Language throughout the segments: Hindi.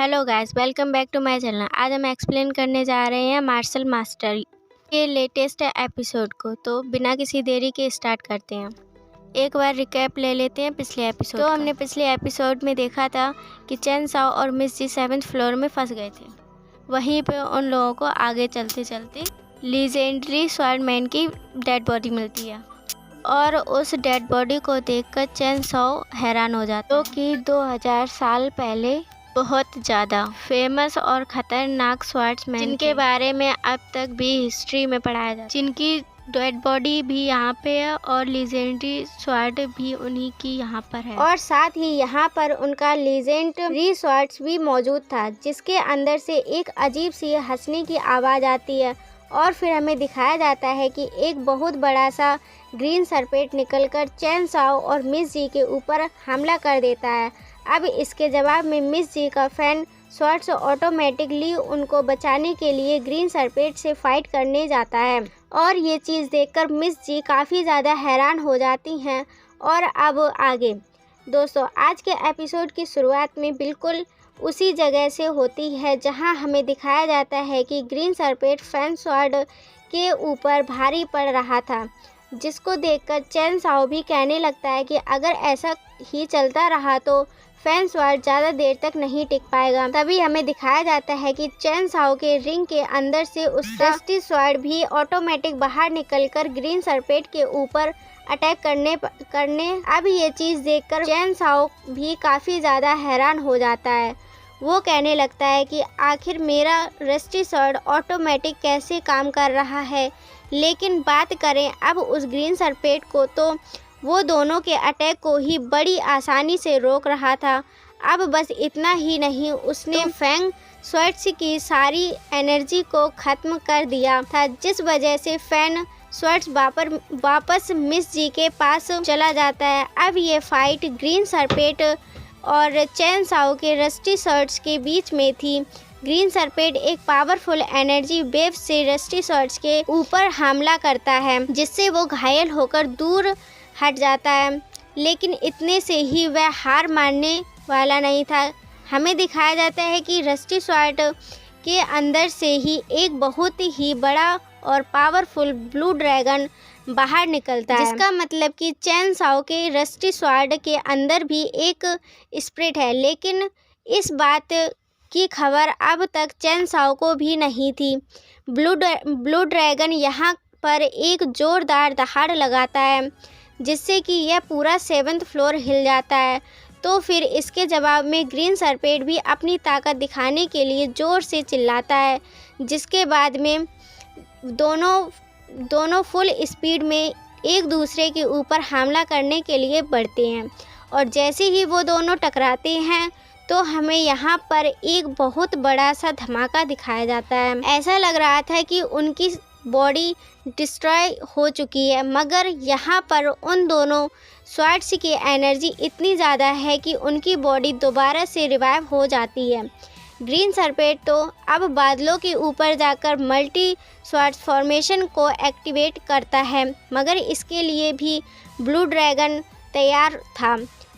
Hello guys, welcome back to my channel. आज हम एक्सप्लेन करने जा रहे हैं मार्शल मास्टर के लेटेस्ट एपिसोड को। तो बिना किसी देरी के स्टार्ट करते हैं। एक बार रिकैप ले लेते हैं पिछले एपिसोड। तो हमने पिछले एपिसोड में देखा था कि चेन साओ और मिस जी 7th फ्लोर में फंस गए थे। वहीं पे उन लोगों को आगे चलते चलते लीजेंडरी स्वॉर्डमैन की डेड बॉडी मिलती है और उस डेड बॉडी को देखकर चेन साओ हैरान हो जाता है, तो कि 2000 साल पहले बहुत ज़्यादा फेमस और ख़तरनाक स्वॉर्ड्समैन जिनके बारे में अब तक भी हिस्ट्री में पढ़ाया जाता है, जिनकी डेड बॉडी भी यहाँ पे है और लीजेंडरी स्वॉर्ड भी उन्हीं की यहाँ पर है। और साथ ही यहाँ पर उनका लीजेंडरी स्वॉर्ड्स भी मौजूद था, जिसके अंदर से एक अजीब सी हंसने की आवाज़ आती है और फिर हमें दिखाया जाता है कि एक बहुत बड़ा सा ग्रीन सरपेट निकलकर चेन साओ और मिस जी के ऊपर हमला कर देता है। अब इसके जवाब में मिस जी का फैन स्वॉर्ड्स ऑटोमेटिकली उनको बचाने के लिए ग्रीन सरपेट से फाइट करने जाता है और ये चीज़ देखकर मिस जी काफ़ी ज़्यादा हैरान हो जाती हैं। और अब आगे दोस्तों, आज के एपिसोड की शुरुआत में बिल्कुल उसी जगह से होती है जहां हमें दिखाया जाता है कि ग्रीन सरपेट फैन स्वॉर्ड के ऊपर भारी पड़ रहा था, जिसको देखकर चेन साओ भी कहने लगता है कि अगर ऐसा ही चलता रहा तो फैन स्वॉर्ड ज़्यादा देर तक नहीं टिक पाएगा। तभी हमें दिखाया जाता है कि चेन साओ के रिंग के अंदर से उसका रस्टी स्वॉर्ड भी ऑटोमेटिक बाहर निकलकर ग्रीन सरपेट के ऊपर अटैक करने अब ये चीज़ देखकर चेन साओ भी काफ़ी ज़्यादा हैरान हो जाता है। वो कहने लगता है कि आखिर मेरा रस्टी स्वॉर्ड ऑटोमेटिक कैसे काम कर रहा है। लेकिन बात करें अब उस ग्रीन सरपेट को, तो वो दोनों के अटैक को ही बड़ी आसानी से रोक रहा था। अब बस इतना ही नहीं, उसने फैंग स्वॉर्ड्स की सारी एनर्जी को ख़त्म कर दिया था, जिस वजह से फैन स्वॉर्ड्स वापस मिस जी के पास चला जाता है। अब ये फाइट ग्रीन सरपेट और चेन साओ के रस्टी स्वॉर्ड्स के बीच में थी। ग्रीन सरपेट एक पावरफुल एनर्जी वेव से रस्टी स्वॉर्ड्स के ऊपर हमला करता है, जिससे वो घायल होकर दूर हट जाता है। लेकिन इतने से ही वह हार मानने वाला नहीं था। हमें दिखाया जाता है कि रस्टी स्वॉर्ड के अंदर से ही एक बहुत ही बड़ा और पावरफुल ब्लू ड्रैगन बाहर निकलता है, जिसका मतलब कि चेन साओ के रस्टी स्वॉर्ड के अंदर भी एक स्पिरिट है। लेकिन इस बात की खबर अब तक चेन साओ को भी नहीं थी। ब्लू ड्रैगन यहाँ पर एक जोरदार दहाड़ लगाता है, जिससे कि यह पूरा 7th फ्लोर हिल जाता है। तो फिर इसके जवाब में ग्रीन सरपेट भी अपनी ताकत दिखाने के लिए ज़ोर से चिल्लाता है, जिसके बाद में दोनों फुल स्पीड में एक दूसरे के ऊपर हमला करने के लिए बढ़ते हैं। और जैसे ही वो दोनों टकराते हैं तो हमें यहाँ पर एक बहुत बड़ा सा धमाका दिखाया जाता है। ऐसा लग रहा था कि उनकी बॉडी डिस्ट्रॉय हो चुकी है, मगर यहाँ पर उन दोनों स्वॉर्ड्स की एनर्जी इतनी ज़्यादा है कि उनकी बॉडी दोबारा से रिवाइव हो जाती है। ग्रीन सरपेट तो अब बादलों के ऊपर जाकर मल्टी स्वॉर्ड फॉर्मेशन को एक्टिवेट करता है, मगर इसके लिए भी ब्लू ड्रैगन तैयार था।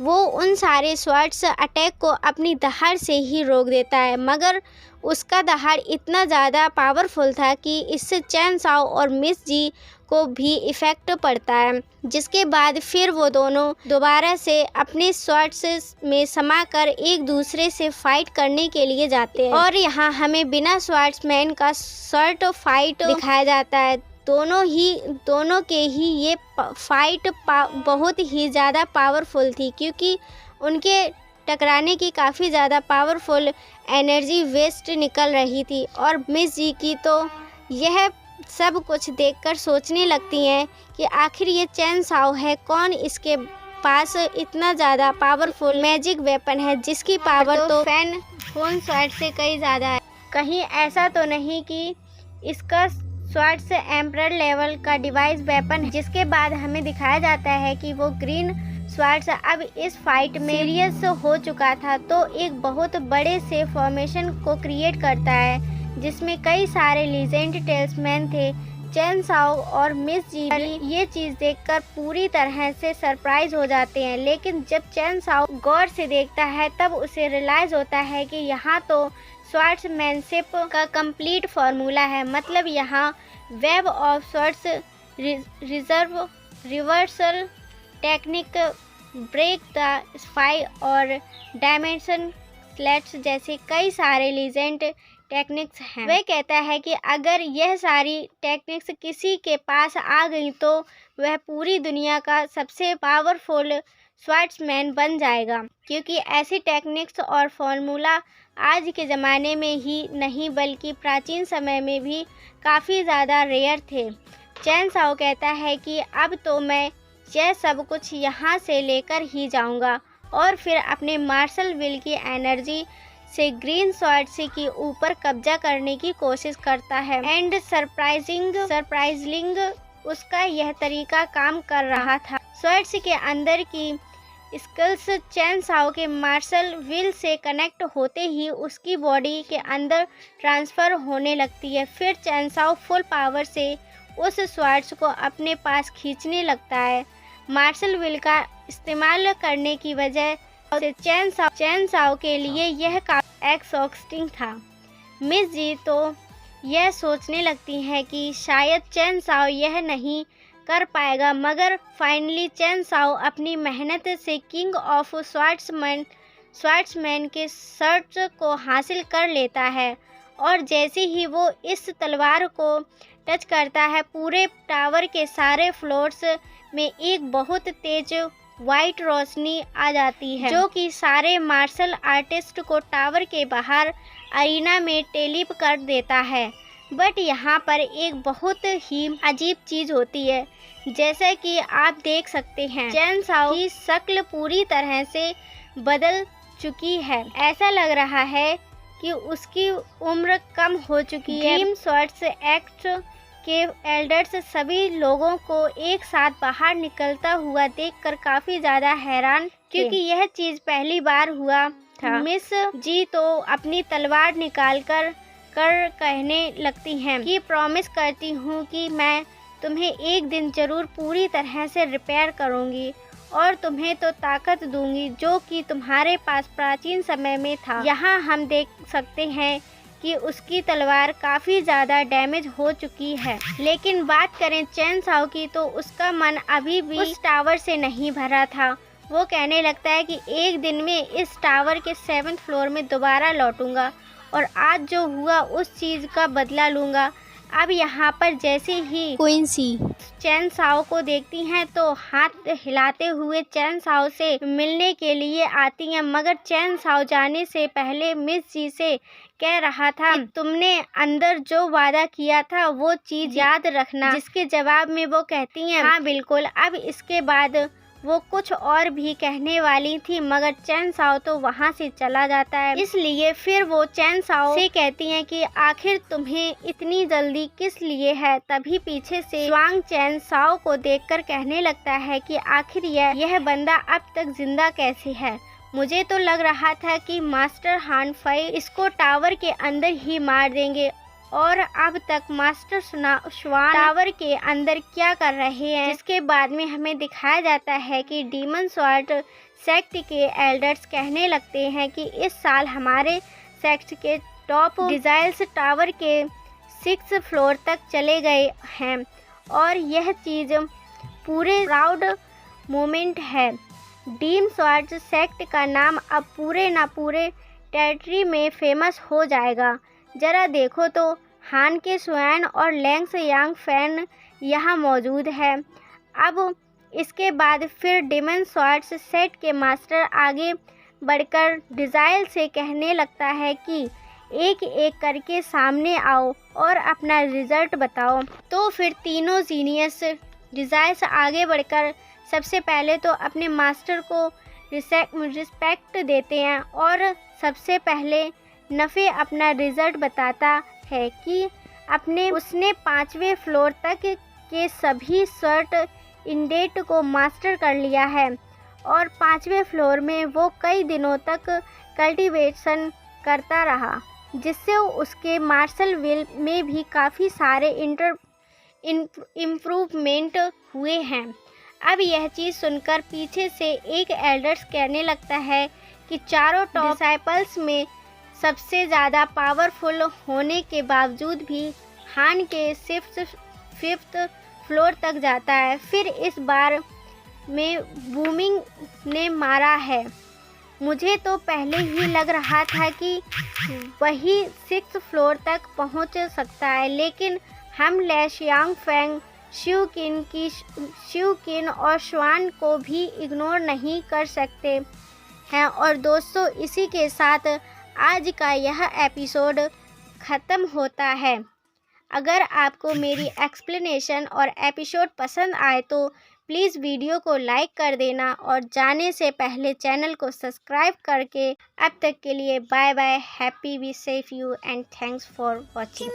वो उन सारे स्वॉर्ड्स अटैक को अपनी दहाड़ से ही रोक देता है, मगर उसका दहाड़ इतना ज़्यादा पावरफुल था कि इससे चेन साओ और मिस जी को भी इफ़ेक्ट पड़ता है, जिसके बाद फिर वो दोनों दोबारा से अपने स्वॉर्ड्स में समाकर एक दूसरे से फाइट करने के लिए जाते हैं। और यहाँ हमें बिना स्वॉर्ड्समैन का शॉर्ट फाइट दिखाया जाता है। दोनों के ही ये फाइट बहुत ही ज़्यादा पावरफुल थी, क्योंकि उनके टकराने की काफ़ी ज़्यादा पावरफुल एनर्जी वेस्ट निकल रही थी। और मिस जी की तो यह सब कुछ देखकर सोचने लगती हैं कि आखिर ये चेन साओ है कौन, इसके पास इतना ज़्यादा पावरफुल मैजिक वेपन है जिसकी पावर तो फैन फोन स्वॉर्ड से कई ज़्यादा है। कहीं ऐसा तो नहीं कि इसका स्वॉर्ड से एम्परर लेवल का डिवाइस वेपन। जिसके बाद हमें दिखाया जाता है कि वो ग्रीन स्वॉर्ड्स अब इस फाइट में सीरियस हो चुका था, तो एक बहुत बड़े से फॉर्मेशन को क्रिएट करता है, जिसमें कई सारे लीजेंड टेल्समैन थे, चैन साओ और मिस जी भी ये चीज़ देखकर पूरी तरह से सरप्राइज हो जाते हैं, लेकिन जब चैन साओ गौर से देखता है तब उसे रियलाइज होता है कि यहाँ तो स्वॉर्ड्समैनशिप का कंप्लीट फार्मूला है। मतलब यहाँ web of swords, reversal technique, break the spy और डायमेंशन स्लेट्स जैसे कई सारे लीजेंड टेक्निक्स हैं। वह कहता है कि अगर यह सारी टेक्निक्स किसी के पास आ गई तो वह पूरी दुनिया का सबसे पावरफुल स्वॉर्ड्समैन बन जाएगा, क्योंकि ऐसी टेक्निक्स और फॉर्मूला आज के ज़माने में ही नहीं बल्कि प्राचीन समय में भी काफ़ी ज़्यादा रेयर थे। चैन साओ कहता है कि अब तो मैं यह सब कुछ यहाँ से लेकर ही जाऊँगा और फिर अपने मार्शल विल की एनर्जी से ग्रीन स्वॉर्ड्स के ऊपर कब्जा करने की कोशिश करता है। एंड सरप्राइजिंग उसका यह तरीका काम कर रहा था। स्वॉर्ड्स के अंदर की स्किल्स चैन साओ के मार्शल विल से कनेक्ट होते ही उसकी बॉडी के अंदर ट्रांसफ़र होने लगती है। फिर चैन साओ फुल पावर से उस स्वॉर्ड्स को अपने पास खींचने लगता है। मार्शल विल का इस्तेमाल करने की वजह से चैन साओ के लिए यह काफी एक्सॉस्टिंग था। मिस जी तो यह सोचने लगती हैं कि शायद चैन साओ यह नहीं कर पाएगा, मगर फाइनली चैन साओ अपनी मेहनत से किंग ऑफ स्वॉर्ड्समैन के शर्ट को हासिल कर लेता है और जैसे ही वो इस तलवार को टच करता है पूरे टावर के सारे फ्लोर्स में एक बहुत तेज वाइट रोशनी आ जाती है, जो कि सारे मार्शल आर्टिस्ट को टावर के बाहर अरीना में टेलीप कर देता है। बट यहाँ पर एक बहुत ही अजीब चीज़ होती है। जैसा कि आप देख सकते हैं चैन साओ की शक्ल पूरी तरह से बदल चुकी है। ऐसा लग रहा है कि उसकी उम्र कम हो चुकी है। ड्रीम स्वॉर्ड्स एक्ट के एल्डर्स सभी लोगों को एक साथ बाहर निकलता हुआ देखकर काफ़ी ज़्यादा हैरान, क्योंकि यह चीज़ पहली बार हुआ था। मिस जी तो अपनी तलवार निकाल कर कहने लगती हैं कि प्रॉमिस करती हूँ कि मैं तुम्हें एक दिन ज़रूर पूरी तरह से रिपेयर करूँगी और तुम्हें तो ताकत दूंगी जो कि तुम्हारे पास प्राचीन समय में था। यहाँ हम देख सकते हैं कि उसकी तलवार काफ़ी ज़्यादा डैमेज हो चुकी है। लेकिन बात करें चैन साओ की तो उसका मन अभी भी उस टावर से नहीं भरा था। वो कहने लगता है कि एक दिन में इस टावर के 7th फ्लोर में दोबारा लौटूंगा और आज जो हुआ उस चीज़ का बदला लूँगा। अब यहाँ पर जैसे ही क्वींसी चैन साओ को देखती हैं तो हाथ हिलाते हुए चैन साओ से मिलने के लिए आती हैं, मगर चैन साओ जाने से पहले मिस जी से कह रहा था कि तुमने अंदर जो वादा किया था वो चीज़ याद रखना, जिसके जवाब में वो कहती हैं हाँ बिल्कुल। अब इसके बाद वो कुछ और भी कहने वाली थी, मगर चैन साओ तो वहाँ से चला जाता है। इसलिए फिर वो चैन साओ से कहती हैं कि आखिर तुम्हें इतनी जल्दी किस लिए है। तभी पीछे से स्वांग चैन साओ को देखकर कहने लगता है कि आखिर यह बंदा अब तक जिंदा कैसे है। मुझे तो लग रहा था कि मास्टर हान फई इसको टावर के अंदर ही मार देंगे और अब तक मास्टर श्वान टावर के अंदर क्या कर रहे हैं। जिसके बाद में हमें दिखाया जाता है कि डीमन स्वॉर्ड सेक्ट के एल्डर्स कहने लगते हैं कि इस साल हमारे सेक्ट के टॉप डिजाइल्स टावर के 6th फ्लोर तक चले गए हैं और यह चीज़ पूरे प्राउड मोमेंट है। डीम स्वॉर्ड सेक्ट का नाम अब पूरे टेरिटरी में फेमस हो जाएगा। जरा देखो तो हान के स्वैन और लैंग्स यांग फैन यहाँ मौजूद है। अब इसके बाद फिर डिमन स्वॉर्ड्स सेट के मास्टर आगे बढ़कर डिजाइल से कहने लगता है कि एक एक करके सामने आओ और अपना रिजल्ट बताओ। तो फिर तीनों जीनियस डिजाइल्स आगे बढ़कर सबसे पहले तो अपने मास्टर को रिस्पेक्ट देते हैं और सबसे पहले नफ़े अपना रिजल्ट बताता है कि उसने 5वें फ्लोर तक के सभी शर्ट इंडेट को मास्टर कर लिया है और 5वें फ्लोर में वो कई दिनों तक कल्टीवेशन करता रहा, जिससे उसके मार्शल विल में भी काफ़ी सारे इम्प्रूवमेंट हुए हैं। अब यह चीज़ सुनकर पीछे से एक एल्डर्स कहने लगता है कि चारों टॉप डिसाइपल्स में सबसे ज़्यादा पावरफुल होने के बावजूद भी हान के फिफ्थ फ्लोर तक जाता है। फिर इस बार में बूमिंग ने मारा है। मुझे तो पहले ही लग रहा था कि वही 6th फ्लोर तक पहुंच सकता है, लेकिन हम लैशियांग फेंग, शिवकिन और श्वान को भी इग्नोर नहीं कर सकते हैं। और दोस्तों, इसी के साथ आज का यह एपिसोड ख़त्म होता है। अगर आपको मेरी एक्सप्लेनेशन और एपिसोड पसंद आए तो प्लीज़ वीडियो को लाइक कर देना और जाने से पहले चैनल को सब्सक्राइब करके। अब तक के लिए bye bye, happy be safe you and thanks for watching.